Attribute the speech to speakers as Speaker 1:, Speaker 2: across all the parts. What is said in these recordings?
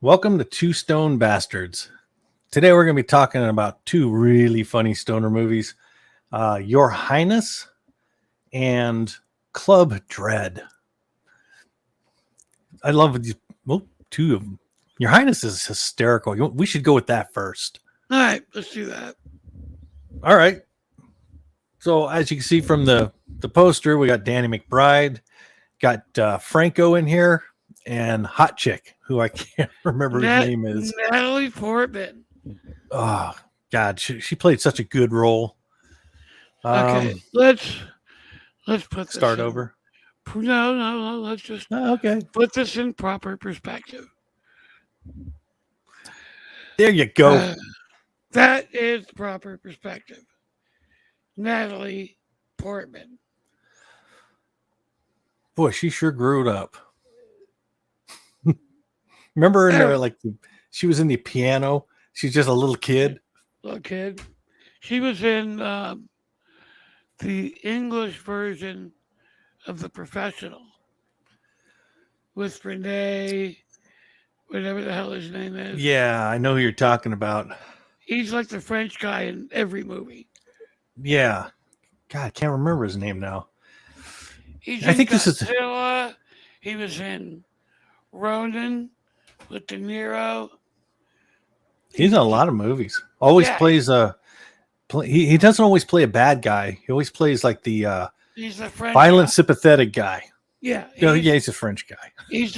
Speaker 1: Welcome to Two Stone Bastards. Today we're going to be talking about two really funny stoner movies, Your Highness and Club Dread. I love these, two of them. Your Highness is hysterical. We should go with that first.
Speaker 2: All right, let's do that.
Speaker 1: All right. So as you can see from the poster, we got Danny McBride, got Franco in here, and Hot Chick, who I can't remember his name is.
Speaker 2: Natalie Portman.
Speaker 1: Oh God, she played such a good role.
Speaker 2: Okay, let's put this
Speaker 1: Start over.
Speaker 2: No. Let's just
Speaker 1: okay.
Speaker 2: Put this in proper perspective.
Speaker 1: There you go.
Speaker 2: That is proper perspective. Natalie Portman.
Speaker 1: Boy, she sure grew up. Remember in she was in the piano. She's just a little kid.
Speaker 2: Little kid. She was in the English version of The Professional with Renee, whatever the hell his name is.
Speaker 1: Yeah, I know who you're talking about.
Speaker 2: He's like the French guy in every movie.
Speaker 1: Yeah. God, I can't remember his name now.
Speaker 2: I think Godzilla. He was in Ronin with De Niro.
Speaker 1: He's in a lot of movies. Always plays he doesn't always play a bad guy. He always plays like the
Speaker 2: he's the French
Speaker 1: violent,
Speaker 2: guy.
Speaker 1: Sympathetic guy.
Speaker 2: Yeah.
Speaker 1: He's a French guy.
Speaker 2: He's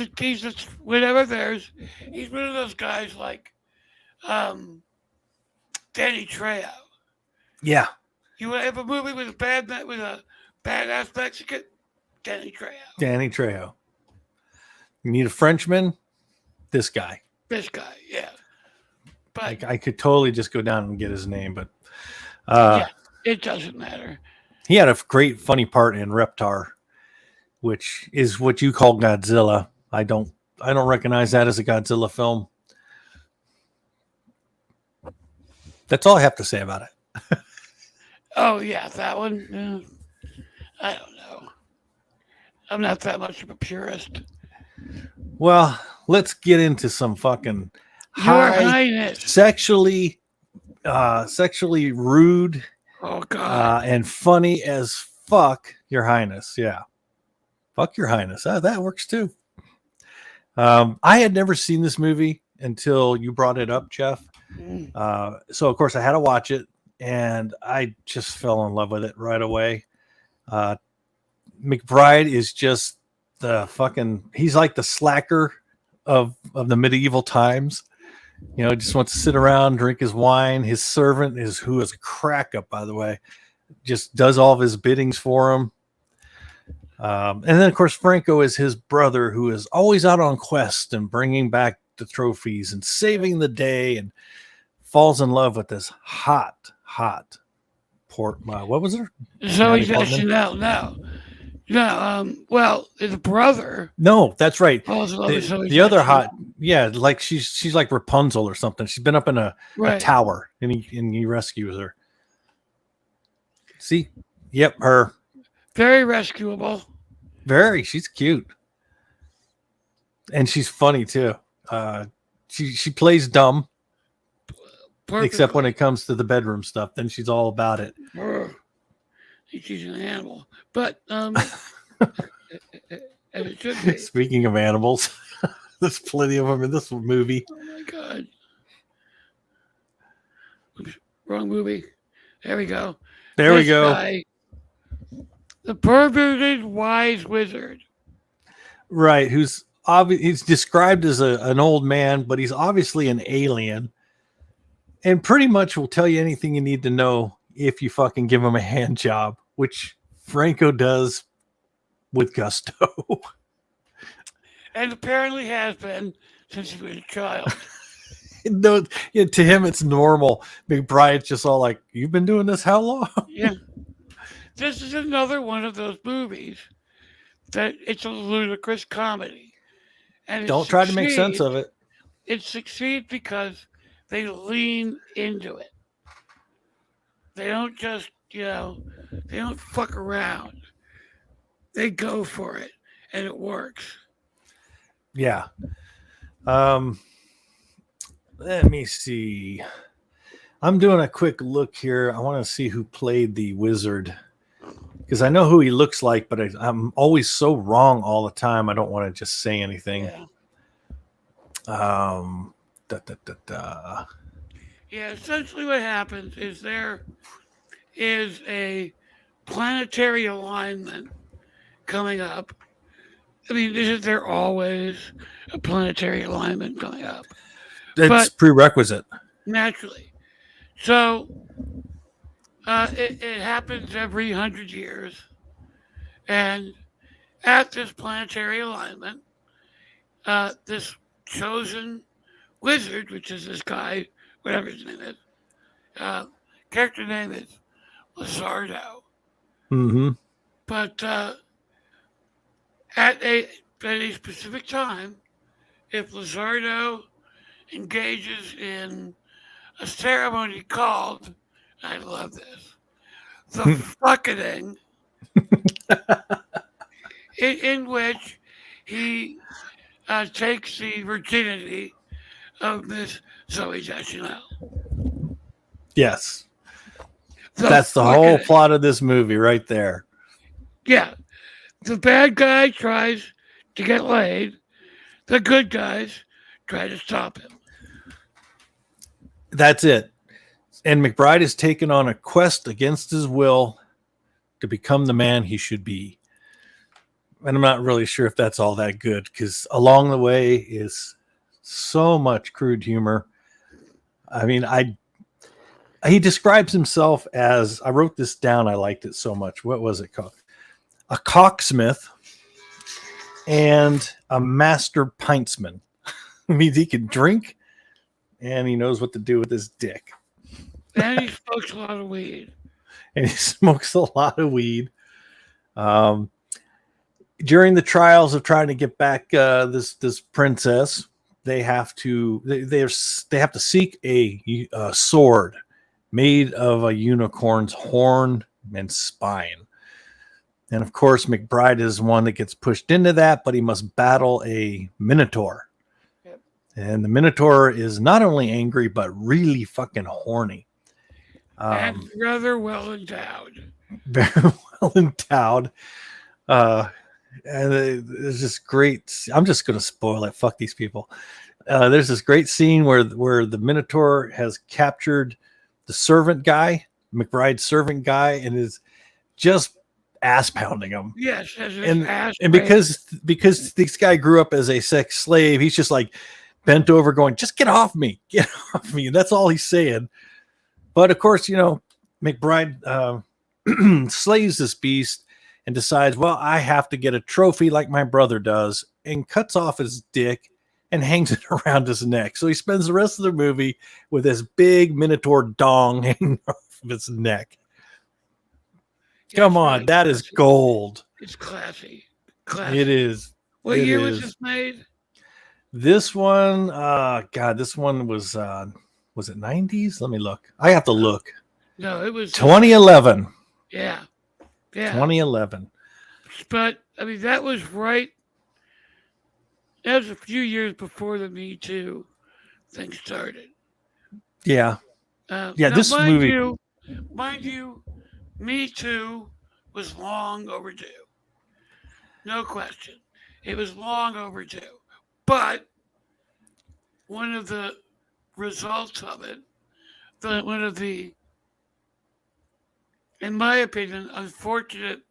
Speaker 2: whatever there's. He's one of those guys like Danny Trejo.
Speaker 1: Yeah.
Speaker 2: You want to have a movie with a badass Mexican? Danny Trejo.
Speaker 1: Danny Trejo. You need a Frenchman? This guy.
Speaker 2: This guy, yeah. But
Speaker 1: I could totally just go down and get his name, but
Speaker 2: it doesn't matter.
Speaker 1: He had a great funny part in Reptar, which is what you call Godzilla. I don't recognize that as a Godzilla film. That's all I have to say about it.
Speaker 2: Oh yeah, that one. Yeah. I don't know. I'm not that much of a purist.
Speaker 1: Well, let's get into some fucking
Speaker 2: Highness.
Speaker 1: sexually rude,
Speaker 2: oh God,
Speaker 1: and funny as fuck. Your Highness, yeah, fuck Your Highness. That works too. I had never seen this movie until you brought it up, Jeff. So of course I had to watch it, and I just fell in love with it right away. McBride is just he's like the slacker of the medieval times. You know, just wants to sit around, drink his wine. His servant who is a crack up, by the way, just does all of his biddings for him. And then, of course, Franco is his brother, who is always out on quest and bringing back the trophies and saving the day, and falls in love with this hot what was her?
Speaker 2: Zoe Deschanel. Well, his brother.
Speaker 1: No, that's right.
Speaker 2: The
Speaker 1: other hot, yeah, like she's like Rapunzel or something. She's been up in a tower, and he rescues her. See, yep, her.
Speaker 2: Very rescuable.
Speaker 1: Very, she's cute, and she's funny too. She plays dumb, except when it comes to the bedroom stuff. Then she's all about it.
Speaker 2: She's an animal, but it should be.
Speaker 1: Speaking of animals, there's plenty of them in this movie.
Speaker 2: Oh my God! Oops, wrong movie. There we go.
Speaker 1: We go.
Speaker 2: Guy, the perverted wise wizard.
Speaker 1: Right, he's described as an old man, but he's obviously an alien, and pretty much will tell you anything you need to know if you fucking give him a hand job, which Franco does with gusto.
Speaker 2: And apparently has been since he was a child.
Speaker 1: No, to him it's normal. McBride's just all like, "You've been doing this how long?"
Speaker 2: Yeah. This is another one of those movies that it's a ludicrous comedy. And
Speaker 1: don't try to make sense of it.
Speaker 2: It succeeds because they lean into it. They don't just, they don't fuck around. They go for it, and it works.
Speaker 1: Yeah. Let me see. I'm doing a quick look here. I want to see who played the wizard because I know who he looks like, but I'm always so wrong all the time. I don't want to just say anything.
Speaker 2: Yeah.
Speaker 1: Um, da, da, da, da.
Speaker 2: Yeah, essentially what happens is there is a planetary alignment coming up. I mean, isn't there always a planetary alignment coming up?
Speaker 1: It's
Speaker 2: But
Speaker 1: prerequisite.
Speaker 2: naturally. So it happens every 100 years. And at this planetary alignment, this chosen wizard, which is this guy, whatever his name is, uh, character name is Lizardo.
Speaker 1: Mm-hmm.
Speaker 2: But at a specific time, if Lizardo engages in a ceremony called, I love this, the fucking, in which he takes the virginity of Miss Zoe Deschanel.
Speaker 1: Yes.
Speaker 2: The
Speaker 1: That's the whole
Speaker 2: fucking,
Speaker 1: plot of this movie right there.
Speaker 2: yeah, the bad guy tries to get laid. The good guys try to stop him.
Speaker 1: That's it. And McBride is taken on a quest against his will to become the man he should be. And I'm not really sure if that's all that good because along the way is so much crude humor. I mean, he describes himself as I wrote this down. I liked it so much. What was it called? A cocksmith and a master pintsman. I mean, he can drink and he knows what to do with his dick.
Speaker 2: And he smokes a lot of weed.
Speaker 1: And he smokes a lot of weed. During the trials of trying to get back this princess, they have to seek a sword made of a unicorn's horn and spine. And of course, McBride is one that gets pushed into that, but he must battle a minotaur.
Speaker 2: Yep.
Speaker 1: And the minotaur is not only angry, but really fucking horny.
Speaker 2: And rather well endowed.
Speaker 1: Very well endowed. And there's this great. I'm just going to spoil it. Fuck these people. There's this great scene where the Minotaur has captured the servant guy, McBride's servant guy, and is just ass pounding him.
Speaker 2: Yes, as his
Speaker 1: And
Speaker 2: ass
Speaker 1: and
Speaker 2: raised.
Speaker 1: because this guy grew up as a sex slave, he's just like bent over, going, "Just get off me, get off me." And that's all he's saying. But of course, McBride slays this beast and decides, well, I have to get a trophy like my brother does, and cuts off his dick and hangs it around his neck. So he spends the rest of the movie with this big minotaur dong hanging off of his neck.
Speaker 2: Yeah,
Speaker 1: Come
Speaker 2: it's
Speaker 1: on,
Speaker 2: really
Speaker 1: that is
Speaker 2: classy.
Speaker 1: gold.
Speaker 2: It's classy. Classy.
Speaker 1: It is.
Speaker 2: What
Speaker 1: It
Speaker 2: year was
Speaker 1: is.
Speaker 2: this made?
Speaker 1: This one, God, this one was it 90s? Let me look. I have to look.
Speaker 2: No, it was
Speaker 1: 2011.
Speaker 2: Yeah. Yeah.
Speaker 1: 2011.
Speaker 2: But I mean that was right. That was a few years before the Me Too thing started.
Speaker 1: Yeah. Yeah,
Speaker 2: now,
Speaker 1: this movie.
Speaker 2: mind you, Me Too was long overdue. No question. It was long overdue. But one of the results of it, one of the, in my opinion, unfortunate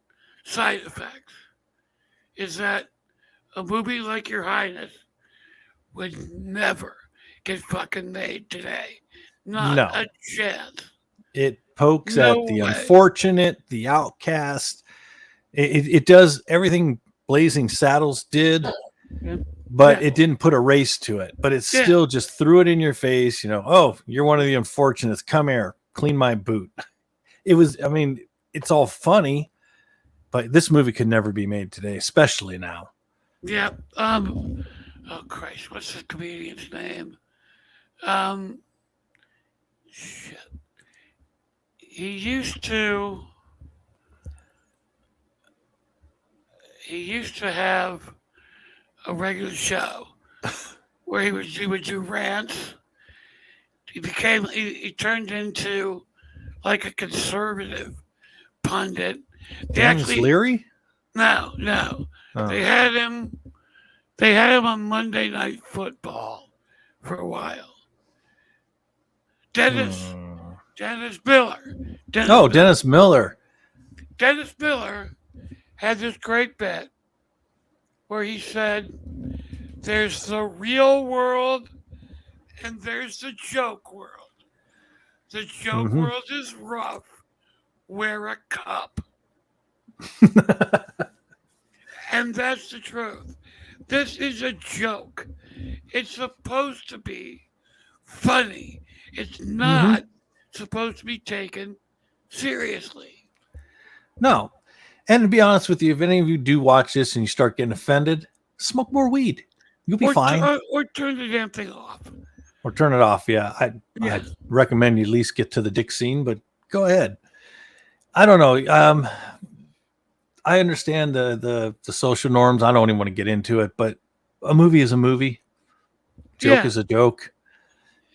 Speaker 2: side effects is that a movie like Your Highness would never get fucking made today. Not
Speaker 1: No.
Speaker 2: a chance.
Speaker 1: It pokes
Speaker 2: No
Speaker 1: at the
Speaker 2: way.
Speaker 1: unfortunate, the outcast. It does everything Blazing Saddles did,
Speaker 2: Yeah.
Speaker 1: but
Speaker 2: Yeah.
Speaker 1: it didn't put a race to it. But it
Speaker 2: Yeah.
Speaker 1: still just threw it in your face. Oh, you're one of the unfortunates. Come here, clean my boot. It was. I mean, it's all funny, but this movie could never be made today, especially now.
Speaker 2: Yeah. Oh Christ, what's the comedian's name? Shit. He used to. He used to have a regular show where he would do rants, he turned into like a conservative pundit. They
Speaker 1: Dennis
Speaker 2: actually
Speaker 1: Leary?
Speaker 2: no.
Speaker 1: Oh.
Speaker 2: They had him on Monday Night Football for a while. Dennis Miller.
Speaker 1: Dennis Miller.
Speaker 2: Dennis Miller had this great bit where he said, "There's the real world and there's the joke world. The joke world is rough. Wear a cup." And that's the truth. This is a joke. It's supposed to be funny. It's not supposed to be taken seriously.
Speaker 1: No. And to be honest with you, if any of you do watch this and you start getting offended, smoke more weed. You'll be fine.
Speaker 2: Or turn the damn thing off.
Speaker 1: Or turn it off. Yeah. I recommend you at least get to the dick scene, but go ahead. I don't know. I understand the social norms. I don't even want to get into it, but a movie is a movie. Joke is a joke.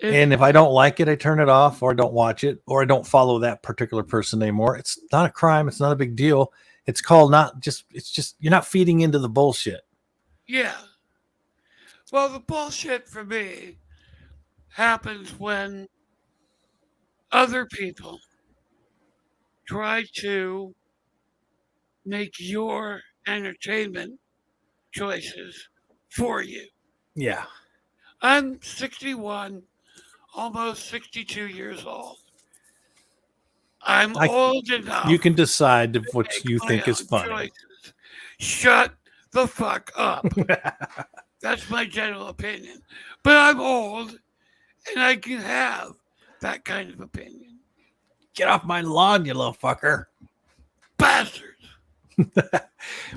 Speaker 1: And if I don't like it, I turn it off, or I don't watch it, or I don't follow that particular person anymore. It's not a crime. It's not a big deal. It's called it's just, you're not feeding into the bullshit.
Speaker 2: Yeah. Well, the bullshit for me happens when other people try to make your entertainment choices for you.
Speaker 1: Yeah.
Speaker 2: I'm 61, almost 62 years old. I'm old enough.
Speaker 1: You can decide what you think is funny.
Speaker 2: Choices. Shut the fuck up. That's my general opinion. But I'm old, and I can have that kind of opinion.
Speaker 1: Get off my lawn, you little fucker.
Speaker 2: Bastards.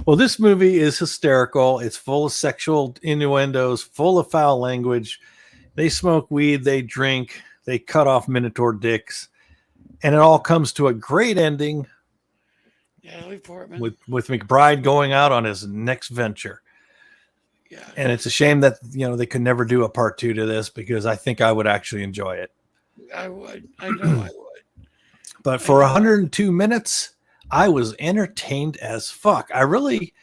Speaker 1: Well, this movie is hysterical. It's full of sexual innuendos, full of foul language. They smoke weed, they drink, they cut off Minotaur dicks, and it all comes to a great ending.
Speaker 2: Natalie Portman.
Speaker 1: With McBride going out on his next venture.
Speaker 2: Yeah.
Speaker 1: And it's a shame that they could never do a part 2 to this, because I think I would actually enjoy it.
Speaker 2: I would. I know I would.
Speaker 1: But for 102 minutes, I was entertained as fuck. I really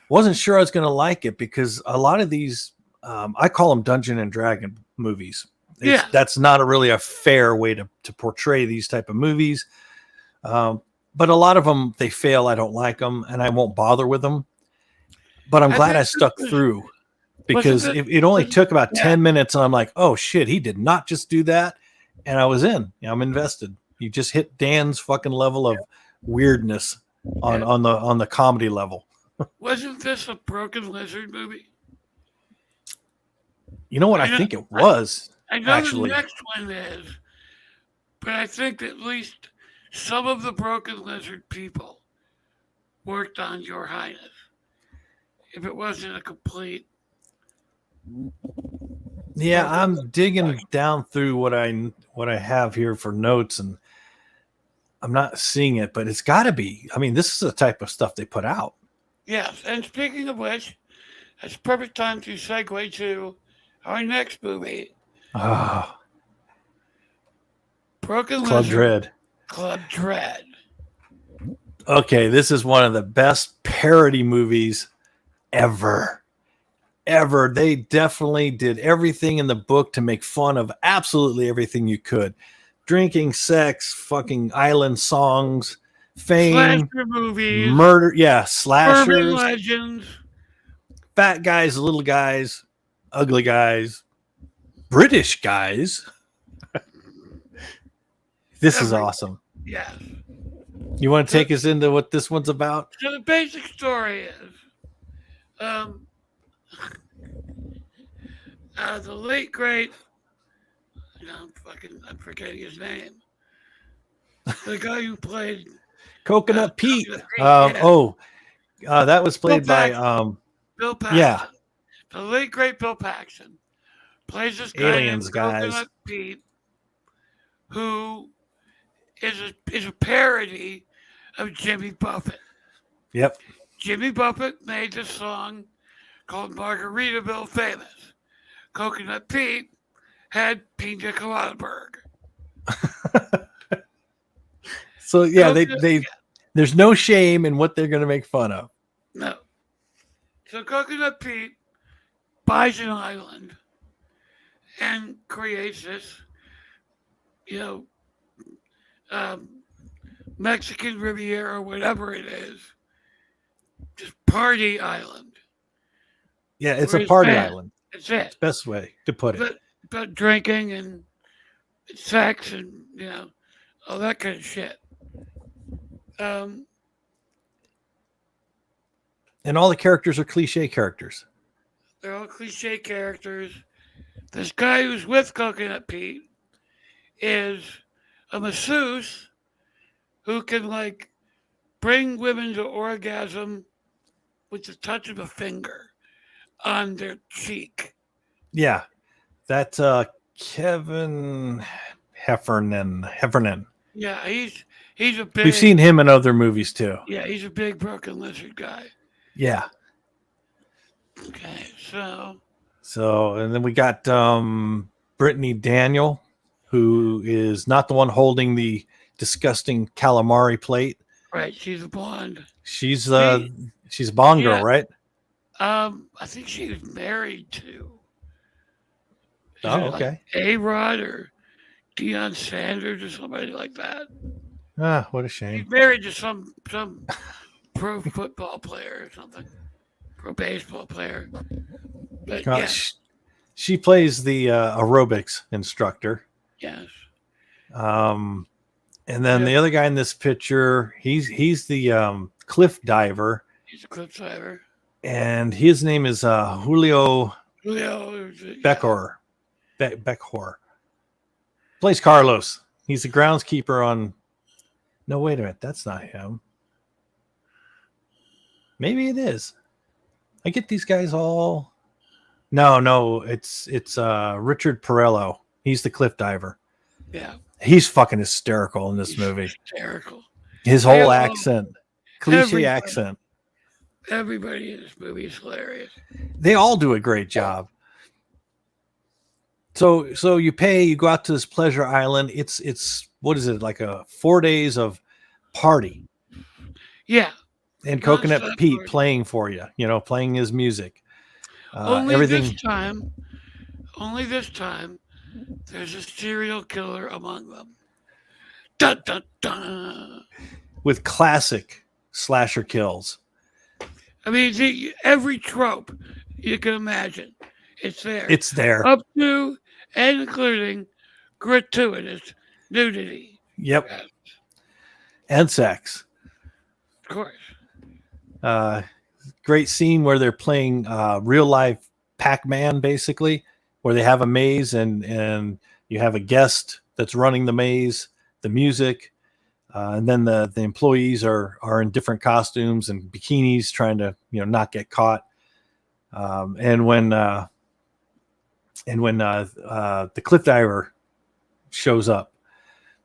Speaker 1: wasn't sure I was going to like it, because a lot of these, I call them Dungeon and Dragon movies. That's not really a fair way to portray these type of movies. But a lot of them, they fail. I don't like them, and I won't bother with them. But I'm glad I stuck through, because it only took about 10 minutes, and I'm like, oh shit, he did not just do that. And I was in. I'm invested. You just hit Dan's fucking level of weirdness on the comedy level.
Speaker 2: Wasn't this a Broken Lizard movie?
Speaker 1: You know what? I think it was.
Speaker 2: I know the next one is, but I think at least some of the Broken Lizard people worked on Your Highness. If it wasn't a complete.
Speaker 1: Yeah, I'm digging down through what I have here for notes, and I'm not seeing it, but it's got to be. I mean, this is the type of stuff they put out.
Speaker 2: Yes, and speaking of which, it's perfect time to segue to our next movie. Broken
Speaker 1: Club
Speaker 2: Lizard.
Speaker 1: Dread.
Speaker 2: Club Dread.
Speaker 1: Okay, this is one of the best parody movies ever. They definitely did everything in the book to make fun of absolutely everything you could. Drinking, sex, fucking island songs, fame,
Speaker 2: slasher movies,
Speaker 1: murder, slashers,
Speaker 2: urban legends,
Speaker 1: fat guys, little guys, ugly guys, British guys. This is awesome.
Speaker 2: Yes.
Speaker 1: You want to take us into what this one's about?
Speaker 2: So the basic story is, the late great, I'm forgetting his name. The guy who played
Speaker 1: Coconut Pete.
Speaker 2: That
Speaker 1: was played by
Speaker 2: Bill Paxton.
Speaker 1: Yeah.
Speaker 2: The late great Bill Paxton plays this guy
Speaker 1: Aliens,
Speaker 2: named
Speaker 1: guys.
Speaker 2: Coconut Pete, who is a parody of Jimmy Buffett.
Speaker 1: Yep.
Speaker 2: Jimmy Buffett made this song called Margaritaville famous. Coconut Pete had Pina Coladaberg.
Speaker 1: So yeah,
Speaker 2: Coconut-
Speaker 1: there's no shame in what they're going to make fun of.
Speaker 2: No. So Coconut Pete buys an island and creates this, you know, um, Mexican Riviera, whatever it is, just party island.
Speaker 1: Yeah, it's
Speaker 2: for
Speaker 1: a
Speaker 2: his
Speaker 1: party
Speaker 2: band.
Speaker 1: island.
Speaker 2: That's it.
Speaker 1: It's the best way to put it.
Speaker 2: But drinking and sex and all that kind of shit. Um,
Speaker 1: And all the characters are cliche characters.
Speaker 2: they're all cliche characters. This guy who's with Coconut Pete is a masseuse who can like bring women to orgasm with the touch of a finger on their cheek.
Speaker 1: Yeah, that's Kevin Heffernan.
Speaker 2: Yeah, he's a big.
Speaker 1: We've seen him in other movies too.
Speaker 2: Yeah, he's a big broken lizard guy.
Speaker 1: Yeah.
Speaker 2: Okay, so
Speaker 1: And then we got Brittany Daniel, who is not the one holding the disgusting calamari plate.
Speaker 2: right, she's a blonde.
Speaker 1: She's a Bond girl,
Speaker 2: Yeah.
Speaker 1: right?
Speaker 2: I think she was married to.
Speaker 1: Oh, okay.
Speaker 2: A-Rod or Deion Sanders or somebody like that.
Speaker 1: Ah, what a
Speaker 2: He's
Speaker 1: shame.
Speaker 2: married to some pro football player or something, pro baseball player. But yeah,
Speaker 1: She plays the aerobics instructor.
Speaker 2: yes,
Speaker 1: And then
Speaker 2: Yeah.
Speaker 1: the other guy in this picture, he's the cliff diver,
Speaker 2: he's a cliff diver.
Speaker 1: and his name is Julio
Speaker 2: Julio
Speaker 1: Beckhor. Beckhor. Plays Carlos. He's the groundskeeper on. No, wait a minute. That's not him. Maybe it is. I get these guys all. No, it's Richard Perello. He's the cliff diver.
Speaker 2: Yeah,
Speaker 1: He's fucking hysterical in this movie.
Speaker 2: hysterical.
Speaker 1: His whole
Speaker 2: Yeah,
Speaker 1: accent, cliche
Speaker 2: everybody.
Speaker 1: accent.
Speaker 2: Everybody in this movie is hilarious.
Speaker 1: They all do a great job. So you go out to this pleasure island. It's what is it, like a 4 days of party,
Speaker 2: Yeah,
Speaker 1: and
Speaker 2: Non-stop
Speaker 1: Coconut Pete
Speaker 2: party.
Speaker 1: playing for you, playing his music.
Speaker 2: only
Speaker 1: Everything
Speaker 2: this time, there's a serial killer among them. Dun, dun, dun.
Speaker 1: with classic slasher kills.
Speaker 2: I mean, every trope you can imagine, it's there.
Speaker 1: It's there.
Speaker 2: Up to and including gratuitous nudity.
Speaker 1: Yep.
Speaker 2: Yes,
Speaker 1: And sex.
Speaker 2: of course.
Speaker 1: Great scene where they're playing real life Pac-Man, basically, where they have a maze and you have a guest that's running the maze, the music, and then the employees are in different costumes and bikinis trying to not get caught. And when the cliff diver shows up,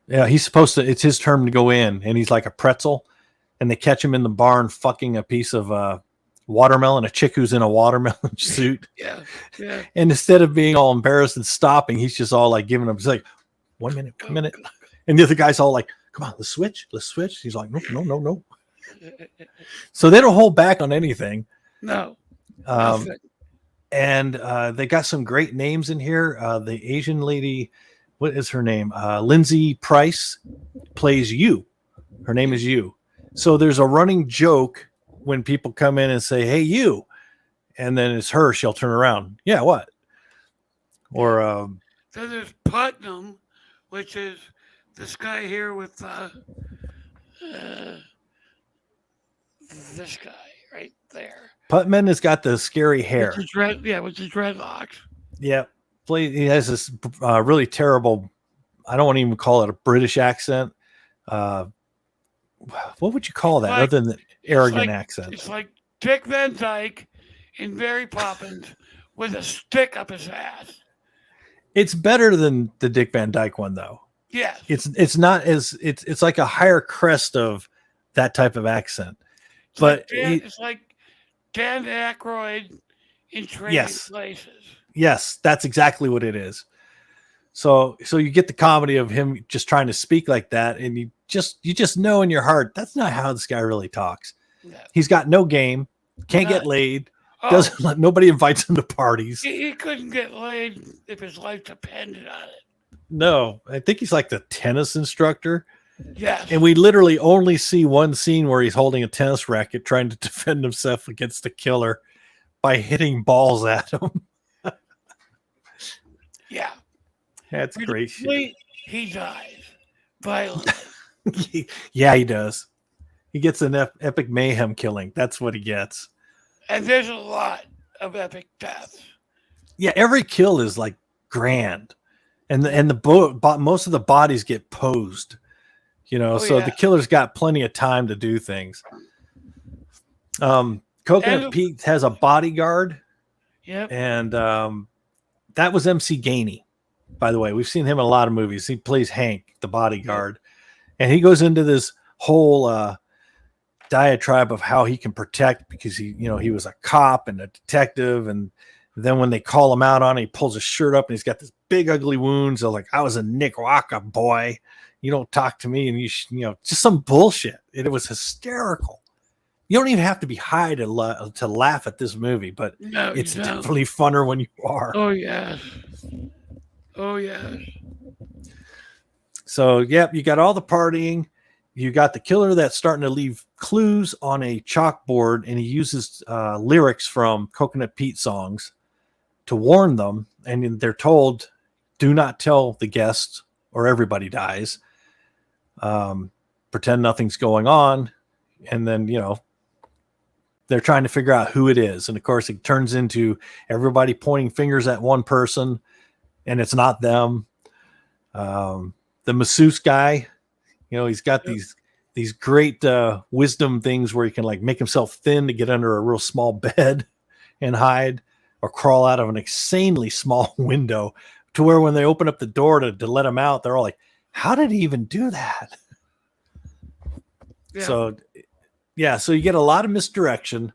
Speaker 1: he's supposed to. It's his turn to go in, and he's like a pretzel, and they catch him in the barn fucking a piece of watermelon, a chick who's in a watermelon suit.
Speaker 2: Yeah, yeah.
Speaker 1: And instead of being all embarrassed and stopping, he's just all like giving him. He's like, 1 minute, 1 minute, and the other guy's all like, "Come on, let's switch." He's like, "No." So they don't hold back on anything.
Speaker 2: No.
Speaker 1: And they got some great names in here. The Asian lady, what is her name? Lindsay Price plays You. Her name is You. So there's a running joke when people come in and say, "Hey, you," and then it's her. She'll turn around. Yeah, what? Or
Speaker 2: Then there's Putnam, which is this guy here with this guy right there.
Speaker 1: Putman has got the scary hair.
Speaker 2: With his dreadlocks.
Speaker 1: Yeah, he has this really terrible. I don't want to even call it a British accent. What would you call that, other than the arrogant accent?
Speaker 2: It's like Dick Van Dyke in Mary Poppins with a stick up his ass.
Speaker 1: It's better than the Dick Van Dyke one, though.
Speaker 2: Yes.
Speaker 1: It's not as it's like a higher crest of that type of accent.
Speaker 2: It's like Dan Aykroyd in Trading Places.
Speaker 1: Yes, that's exactly what it is. So you get the comedy of him just trying to speak like that, and you just know in your heart that's not how this guy really talks.
Speaker 2: Yeah.
Speaker 1: He's got no game, can't get laid,
Speaker 2: Oh,
Speaker 1: doesn't let nobody invites him to parties.
Speaker 2: he couldn't get laid if his life depended on it.
Speaker 1: No, I think he's like the tennis instructor.
Speaker 2: Yes.
Speaker 1: And we literally only see one scene where he's holding a tennis racket trying to defend himself against the killer by hitting balls at him.
Speaker 2: Yeah.
Speaker 1: That's great shit.
Speaker 2: He dies violently.
Speaker 1: Yeah, he does. He gets an epic mayhem killing. That's what he gets.
Speaker 2: And there's a lot of epic deaths.
Speaker 1: Yeah, every kill is like grand. And most of the bodies get posed. The killer's got plenty of time to do things. Coconut Pete has a bodyguard.
Speaker 2: Yep.
Speaker 1: And that was MC Gainey, by the way. We've seen him in a lot of movies. He plays Hank, the bodyguard. And he goes into this whole diatribe of how he can protect because he was a cop and a detective. And then when they call him out on it, he pulls his shirt up and he's got this big ugly wounds. They're like, I was a Nick Waka boy. You don't talk to me, and just some bullshit. It was hysterical. You don't even have to be high to laugh at this movie, but it's definitely funner when you are.
Speaker 2: Oh yes. Oh yes.
Speaker 1: So you got all the partying. You got the killer that's starting to leave clues on a chalkboard, and he uses lyrics from Coconut Pete songs to warn them, and they're told, "Do not tell the guests, or everybody dies." Pretend nothing's going on, and then they're trying to figure out who it is, and of course it turns into everybody pointing fingers at one person, and it's not them. The masseuse guy, he's got these great wisdom things where he can like make himself thin to get under a real small bed and hide, or crawl out of an insanely small window, to where when they open up the door to let him out, they're all like, how did he even do that? Yeah. So you get a lot of misdirection.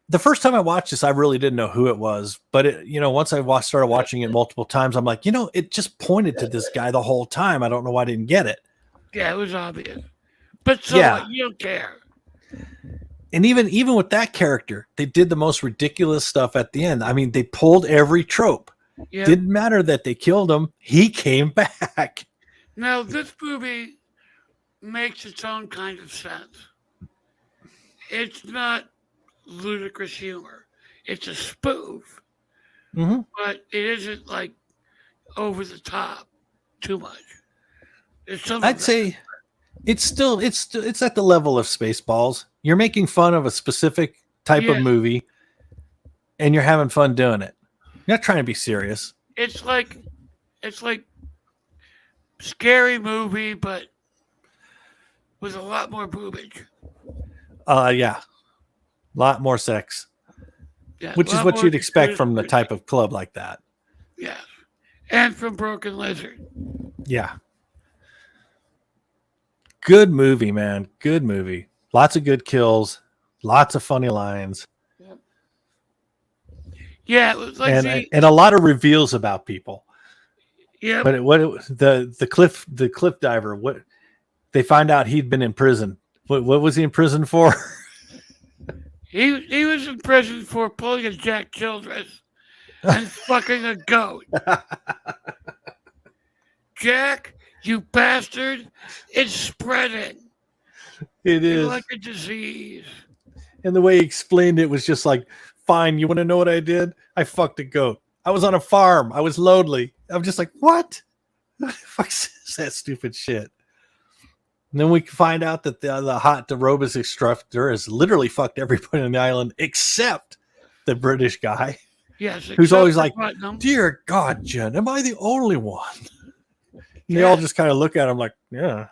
Speaker 1: The first time I watched this, I really didn't know who it was, but once I started watching it multiple times, I'm like, it just pointed to this guy the whole time. I don't know why I didn't get it.
Speaker 2: Yeah, it was obvious, but you don't care.
Speaker 1: And even with that character, they did the most ridiculous stuff at the end. I mean, they pulled every trope. Yep. Didn't matter that they killed him. He came back.
Speaker 2: Now, this movie makes its own kind of sense. It's not ludicrous humor. It's a spoof.
Speaker 1: Mm-hmm.
Speaker 2: But it isn't like over the top too much.
Speaker 1: I'd say it's at the level of Spaceballs. You're making fun of a specific type of movie, and you're having fun doing it. You're not trying to be serious.
Speaker 2: It's like scary movie, but with a lot more boobage.
Speaker 1: Yeah. A lot more sex. Yeah, which is what you'd expect from the type of club like that.
Speaker 2: Yeah. And from Broken Lizard.
Speaker 1: Yeah. Good movie, man. Good movie. Lots of good kills. Lots of funny lines.
Speaker 2: Yeah, it was like
Speaker 1: and a lot of reveals about people.
Speaker 2: Yeah.
Speaker 1: But the cliff diver, what they find out he'd been in prison. What was he in prison for?
Speaker 2: He was in prison for pulling a Jack Childress and fucking a goat. Jack, you bastard, it's spreading.
Speaker 1: It is
Speaker 2: like a disease.
Speaker 1: And the way he explained it was just like, fine, you want to know what I did? I fucked a goat. I was on a farm. I was lonely. I'm just like, what? What the fuck is that stupid shit? And then we find out that the hot aerobics instructor has literally fucked everybody on the island except the British guy.
Speaker 2: Yes,
Speaker 1: who's always like, dear God, Jen, am I the only one? And they all just kind of look at him like, yeah.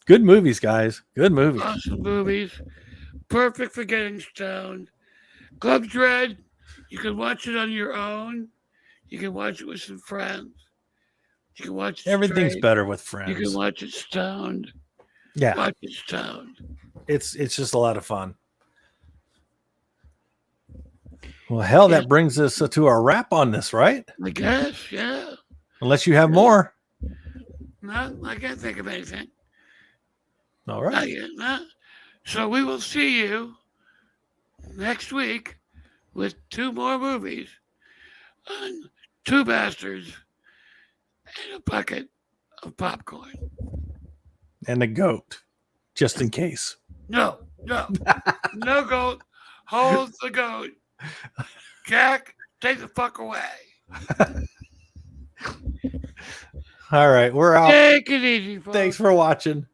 Speaker 1: Good movies, guys. Good movies.
Speaker 2: Awesome movies. Perfect for getting stoned. Club Dread, you can watch it on your own. You can watch it with some friends. You can watch it
Speaker 1: Everything's
Speaker 2: straight.
Speaker 1: better with friends.
Speaker 2: You can watch it stoned.
Speaker 1: Yeah.
Speaker 2: Watch it stoned.
Speaker 1: It's just a lot of fun. Well, hell,
Speaker 2: Yeah.
Speaker 1: that brings us to our wrap on this, right?
Speaker 2: I guess, yeah.
Speaker 1: Unless you have more.
Speaker 2: No, I can't think of anything.
Speaker 1: All
Speaker 2: Not
Speaker 1: right.
Speaker 2: yet, no. So we will see you next week with 2 more movies on Two Bastards and a bucket of popcorn.
Speaker 1: And a goat, just in case.
Speaker 2: No, no, no goat. Hold the goat. Jack, take the fuck away.
Speaker 1: All right, we're out.
Speaker 2: Take it easy, folks.
Speaker 1: Thanks for watching.